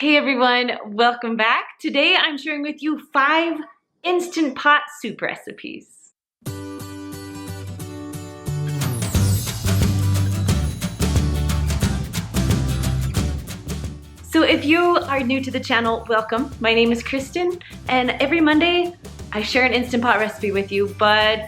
Hey everyone, welcome back. Today I'm sharing with you 5 Instant Pot soup recipes. So if you are new to the channel, welcome. My name is Kristen, and every Monday I share an Instant Pot recipe with you, but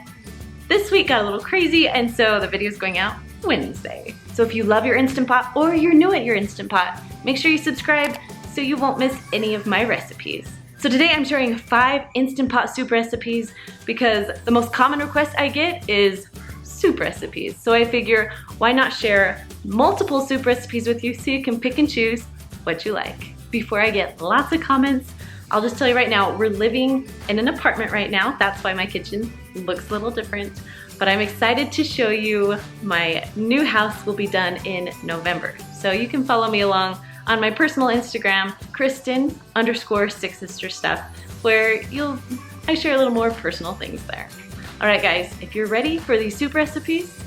this week got a little crazy, and so the video is going out Wednesday. So if you love your Instant Pot or you're new at your Instant Pot, make sure you subscribe so you won't miss any of my recipes. So today I'm sharing 5 Instant Pot soup recipes because the most common request I get is soup recipes. So I figure, why not share multiple soup recipes with you so you can pick and choose what you like. Before I get lots of comments, I'll just tell you right now, we're living in an apartment right now. That's why my kitchen looks a little different. But I'm excited to show you my new house will be done in November. So you can follow me along on my personal Instagram, Kristen_SickSisterStuff, where I share a little more personal things there. All right guys, if you're ready for these soup recipes,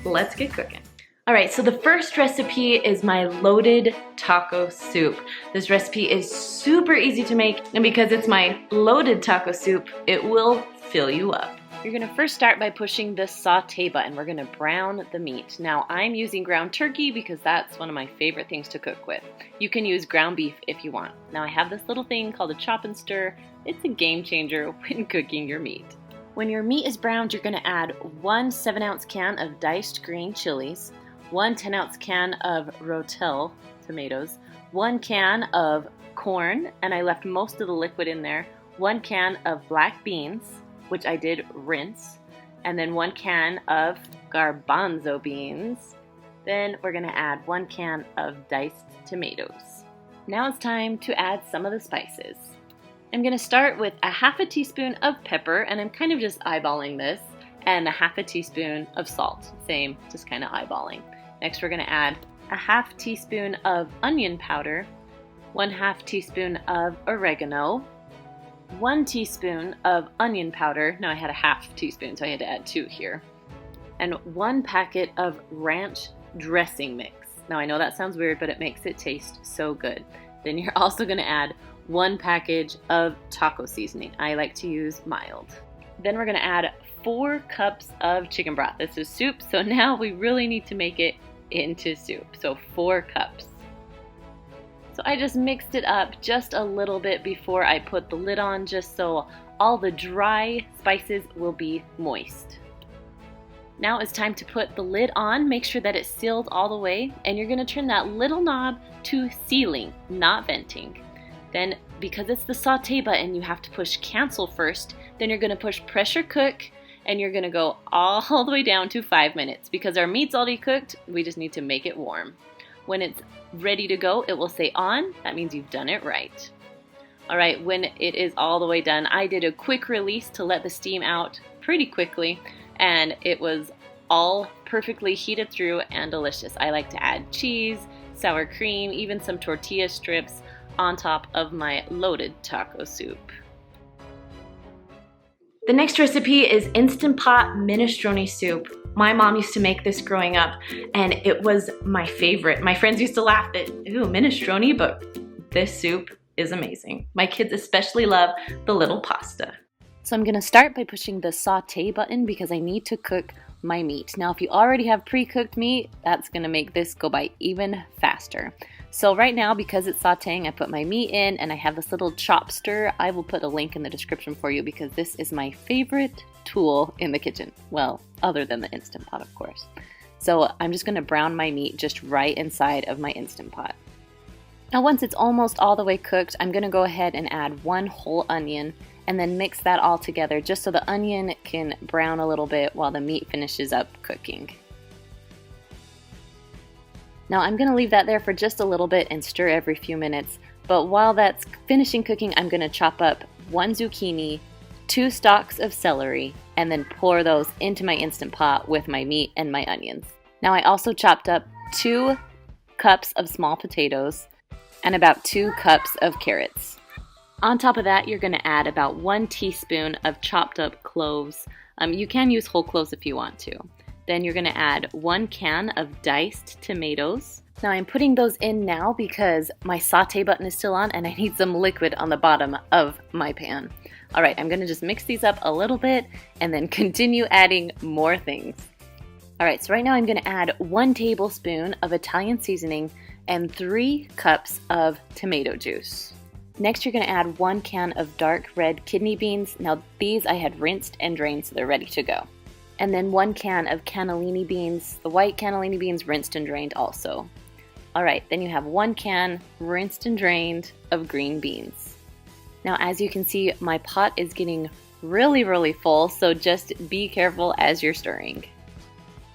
let's get cooking. All right, so the first recipe is my loaded taco soup. This recipe is super easy to make, and because it's my loaded taco soup, it will fill you up. You're gonna first start by pushing the sauté button. We're gonna brown the meat. Now I'm using ground turkey because that's one of my favorite things to cook with. You can use ground beef if you want. Now I have this little thing called a chop and stir. It's a game changer when cooking your meat. When your meat is browned, you're gonna add 1 7-ounce can of diced green chilies, 1 10-ounce can of rotel tomatoes, 1 can of corn, and I left most of the liquid in there, 1 can of black beans, which I did rinse, and then 1 can of garbanzo beans. Then we're gonna add 1 can of diced tomatoes. Now it's time to add some of the spices. I'm gonna start with a 1/2 teaspoon of pepper, and I'm kind of just eyeballing this, and a 1/2 teaspoon of salt. Same, just kind of eyeballing. Next we're gonna add a 1/2 teaspoon of onion powder, 1/2 teaspoon of oregano, 1 teaspoon of onion powder. Now I had a 1/2 teaspoon, so I had to add 2 here. And 1 packet of ranch dressing mix. Now I know that sounds weird, but it makes it taste so good. Then you're also gonna add 1 package of taco seasoning. I like to use mild. Then we're gonna add 4 cups of chicken broth. This is soup, so now we really need to make it into soup. So 4 cups. So I just mixed it up just a little bit before I put the lid on, just so all the dry spices will be moist. Now it's time to put the lid on. Make sure that it's sealed all the way, and you're gonna turn that little knob to sealing, not venting. Then, because it's the sauté button, you have to push cancel first. Then you're gonna push pressure cook, and you're gonna go all the way down to 5 minutes. Because our meat's already cooked, we just need to make it warm. When it's ready to go, it will say on. That means you've done it right. All right, when it is all the way done, I did a quick release to let the steam out pretty quickly, and it was all perfectly heated through and delicious. I like to add cheese, sour cream, even some tortilla strips on top of my loaded taco soup. The next recipe is Instant Pot Minestrone Soup. My mom used to make this growing up, and it was my favorite. My friends used to laugh that, ooh, minestrone, but this soup is amazing. My kids especially love the little pasta. So I'm gonna start by pushing the sauté button because I need to cook my meat. Now, if you already have pre-cooked meat, that's gonna make this go by even faster. So right now, because it's sauteing, I put my meat in and I have this little chop stir. I will put a link in the description for you because this is my favorite tool in the kitchen. Well, other than the Instant Pot, of course. So I'm just gonna brown my meat just right inside of my Instant Pot. Now once it's almost all the way cooked, I'm gonna go ahead and add 1 whole onion and then mix that all together just so the onion can brown a little bit while the meat finishes up cooking. Now I'm gonna leave that there for just a little bit and stir every few minutes, but while that's finishing cooking, I'm gonna chop up 1 zucchini, 2 stalks of celery, and then pour those into my Instant Pot with my meat and my onions. Now I also chopped up 2 cups of small potatoes and about 2 cups of carrots. On top of that, you're gonna add about 1 teaspoon of chopped up cloves. You can use whole cloves if you want to. Then you're gonna add 1 can of diced tomatoes, Now I'm putting those in now because my saute button is still on and I need some liquid on the bottom of my pan. All right, I'm gonna just mix these up a little bit and then continue adding more things. All right, so right now I'm gonna add 1 tablespoon of Italian seasoning and 3 cups of tomato juice. Next, you're gonna add 1 can of dark red kidney beans. Now these I had rinsed and drained so they're ready to go. And then 1 can of cannellini beans, the white cannellini beans rinsed and drained also. All right, then you have 1 can rinsed and drained of green beans. Now, as you can see, my pot is getting really full, so just be careful as you're stirring.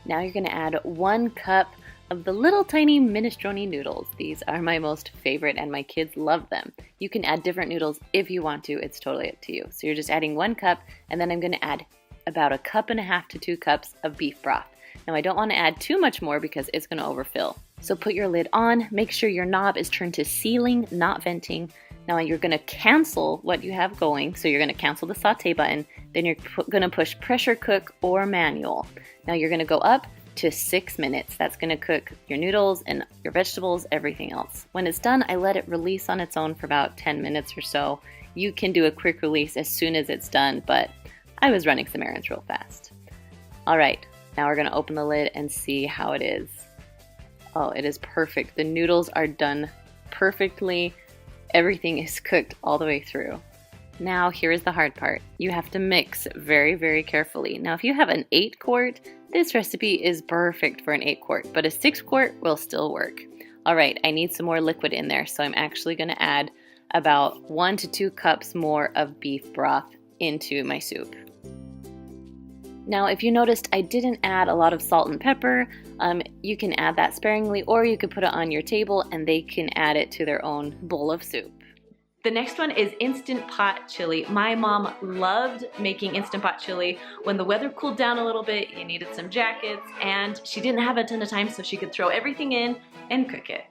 Now you're gonna add 1 cup of the little tiny minestrone noodles. These are my most favorite and my kids love them. You can add different noodles if you want to, it's totally up to you. So you're just adding 1 cup, and then I'm gonna add about 1.5 cups to 2 cups of beef broth. Now I don't wanna add too much more because it's gonna overfill. So put your lid on, make sure your knob is turned to sealing, not venting. Now you're gonna cancel what you have going, so you're gonna cancel the saute button, then you're gonna push pressure cook or manual. Now you're gonna go up to 6 minutes. That's gonna cook your noodles and your vegetables, everything else. When it's done, I let it release on its own for about 10 minutes or so. You can do a quick release as soon as it's done, but I was running some errands real fast. All right, now we're gonna open the lid and see how it is. Oh, it is perfect. The noodles are done perfectly. Everything is cooked all the way through. Now here is the hard part. You have to mix very carefully. Now if you have an 8 quart, this recipe is perfect for an 8 quart, but a 6 quart will still work. All right, I need some more liquid in there, so I'm actually gonna add about 1 to 2 cups more of beef broth into my soup. Now, if you noticed, I didn't add a lot of salt and pepper. You can add that sparingly, or you could put it on your table and they can add it to their own bowl of soup. The next one is Instant Pot Chili. My mom loved making Instant Pot Chili. When the weather cooled down a little bit, you needed some jackets, and she didn't have a ton of time, so she could throw everything in and cook it.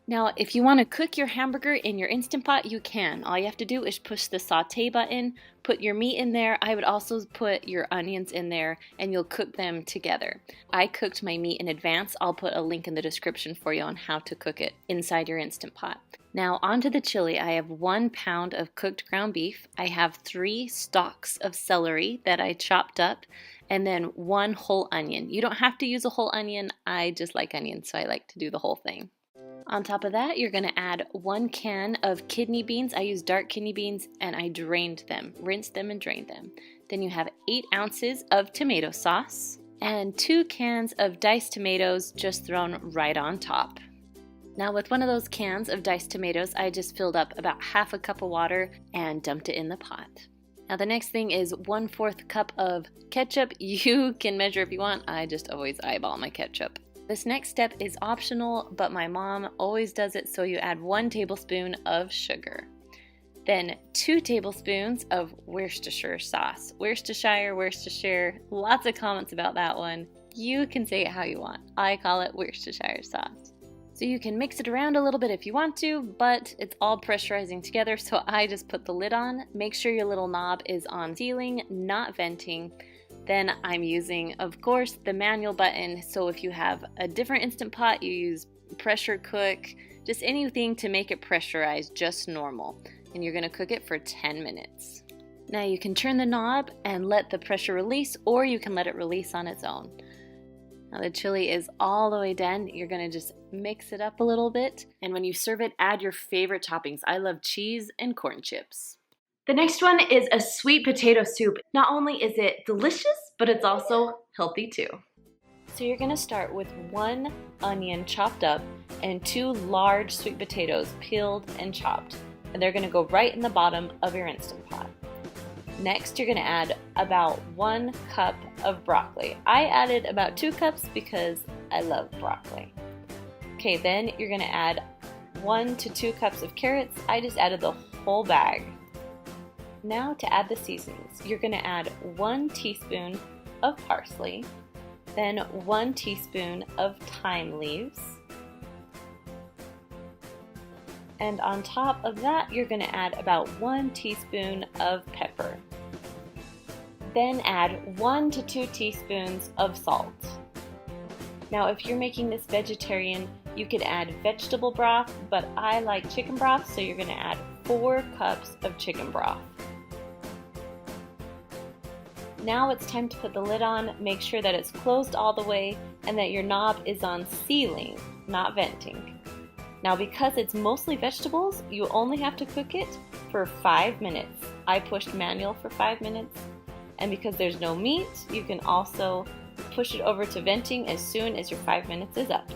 Now, if you want to cook your hamburger in your Instant Pot, you can. All you have to do is push the saute button, put your meat in there. I would also put your onions in there, and you'll cook them together. I cooked my meat in advance. I'll put a link in the description for you on how to cook it inside your Instant Pot. Now, onto the chili. I have 1 pound of cooked ground beef. I have 3 stalks of celery that I chopped up, and then 1 whole onion. You don't have to use a whole onion. I just like onions, so I like to do the whole thing. On top of that, you're gonna add 1 can of kidney beans. I use dark kidney beans and I drained them, rinsed them and drained them. Then you have 8 ounces of tomato sauce and 2 cans of diced tomatoes just thrown right on top. Now with one of those cans of diced tomatoes, I just filled up about 1/2 cup of water and dumped it in the pot. Now the next thing is 1/4 cup of ketchup. You can measure if you want. I just always eyeball my ketchup. This next step is optional, but my mom always does it, so you add 1 tablespoon of sugar. Then 2 tablespoons of Worcestershire sauce. Worcestershire, lots of comments about that one. You can say it how you want. I call it Worcestershire sauce. So you can mix it around a little bit if you want to, but it's all pressurizing together, so I just put the lid on. Make sure your little knob is on sealing, not venting. Then I'm using, of course, the manual button, so if you have a different Instant Pot, you use pressure cook, just anything to make it pressurized, just normal. And you're gonna cook it for 10 minutes. Now you can turn the knob and let the pressure release, or you can let it release on its own. Now the chili is all the way done. You're gonna just mix it up a little bit, and when you serve it, add your favorite toppings. I love cheese and corn chips. The next one is a sweet potato soup. Not only is it delicious, but it's also healthy too. So you're gonna start with 1 onion chopped up and 2 large sweet potatoes peeled and chopped. And they're gonna go right in the bottom of your Instant Pot. Next, you're gonna add about 1 cup of broccoli. I added about 2 cups because I love broccoli. Okay, then you're gonna add 1 to 2 cups of carrots. I just added the whole bag. Now to add the seasonings, you're going to add 1 teaspoon of parsley, then 1 teaspoon of thyme leaves, and on top of that you're going to add about 1 teaspoon of pepper. Then add 1 to 2 teaspoons of salt. Now if you're making this vegetarian, You could add vegetable broth, but I like chicken broth, so you're gonna add 4 cups of chicken broth. Now it's time to put the lid on. Make sure that it's closed all the way and that your knob is on sealing, not venting. Now because it's mostly vegetables, you only have to cook it for 5 minutes. I pushed manual for 5 minutes, and because there's no meat, you can also push it over to venting as soon as your 5 minutes is up.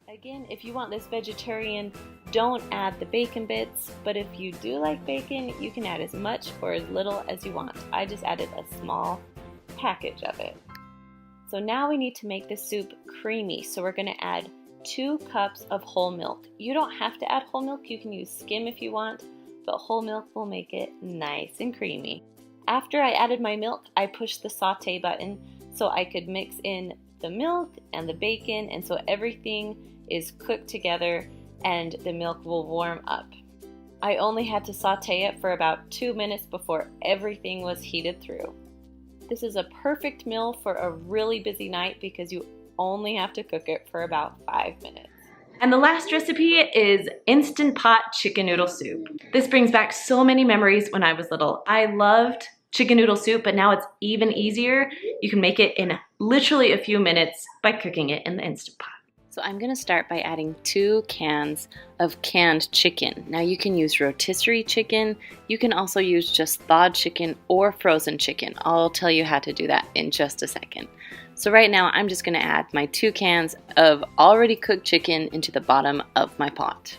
Again, if you want this vegetarian, don't add the bacon bits, but if you do like bacon, you can add as much or as little as you want. I just added a small package of it. So now we need to make the soup creamy, so we're going to add 2 cups of whole milk. You don't have to add whole milk, you can use skim if you want, but whole milk will make it nice and creamy. After I added my milk, I pushed the sauté button so I could mix in the milk and the bacon, and so everything is cooked together and the milk will warm up. I only had to sauté it for about 2 minutes before everything was heated through. This is a perfect meal for a really busy night because you only have to cook it for about 5 minutes. And the last recipe is Instant Pot Chicken Noodle Soup. This brings back so many memories when I was little. I loved chicken noodle soup, but now it's even easier. You can make it in literally a few minutes by cooking it in the Instant Pot. So I'm gonna start by adding 2 cans of canned chicken. Now you can use rotisserie chicken, you can also use just thawed chicken or frozen chicken. I'll tell you how to do that in just a second. So right now I'm just gonna add my 2 cans of already cooked chicken into the bottom of my pot.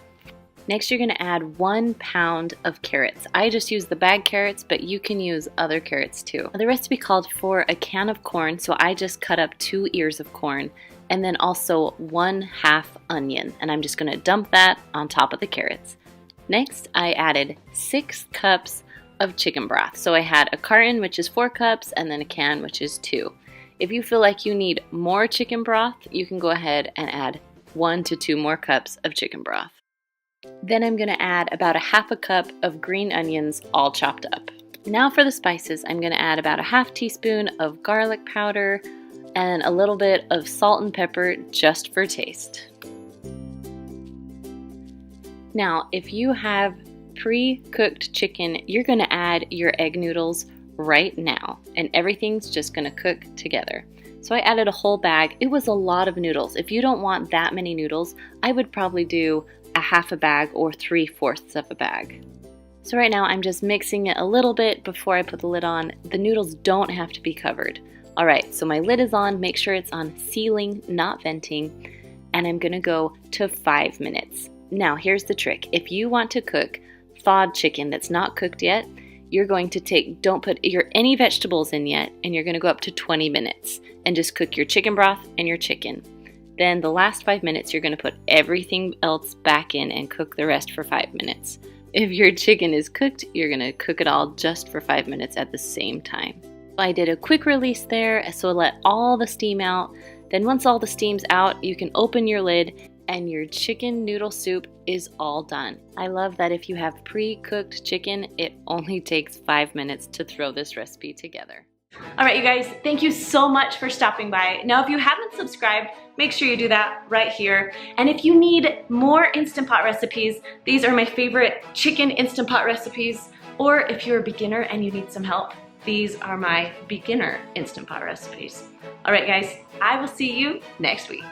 Next you're gonna add 1 pound of carrots. I just use the bag carrots, but you can use other carrots too. The recipe called for a can of corn, so I just cut up 2 ears of corn, and then also 1/2 onion, and I'm just gonna dump that on top of the carrots. Next, I added 6 cups of chicken broth. So I had a carton, which is 4 cups, and then a can, which is 2. If you feel like you need more chicken broth, you can go ahead and add 1 to 2 more cups of chicken broth. Then I'm gonna add about 1/2 cup of green onions, all chopped up. Now for the spices, I'm gonna add about 1/2 teaspoon of garlic powder, and a little bit of salt and pepper just for taste. Now, if you have pre-cooked chicken, you're gonna add your egg noodles right now, and everything's just gonna cook together. So I added a whole bag. It was a lot of noodles. If you don't want that many noodles, I would probably do 1/2 bag or 3/4 of a bag. So right now I'm just mixing it a little bit before I put the lid on. The noodles don't have to be covered. All right, so my lid is on. Make sure it's on sealing, not venting, and I'm gonna go to 5 minutes. Now, here's the trick. If you want to cook thawed chicken that's not cooked yet, you're going to don't put any vegetables in yet, and you're gonna go up to 20 minutes and just cook your chicken broth and your chicken. Then the last 5 minutes, you're gonna put everything else back in and cook the rest for 5 minutes. If your chicken is cooked, you're gonna cook it all just for 5 minutes at the same time. I did a quick release there, so let all the steam out. Then once all the steam's out, you can open your lid and your chicken noodle soup is all done. I love that if you have pre-cooked chicken, it only takes 5 minutes to throw this recipe together. All right, you guys, thank you so much for stopping by. Now, if you haven't subscribed, make sure you do that right here. And if you need more Instant Pot recipes, these are my favorite chicken Instant Pot recipes. Or if you're a beginner and you need some help, these are my beginner Instant Pot recipes. All right, guys, I will see you next week.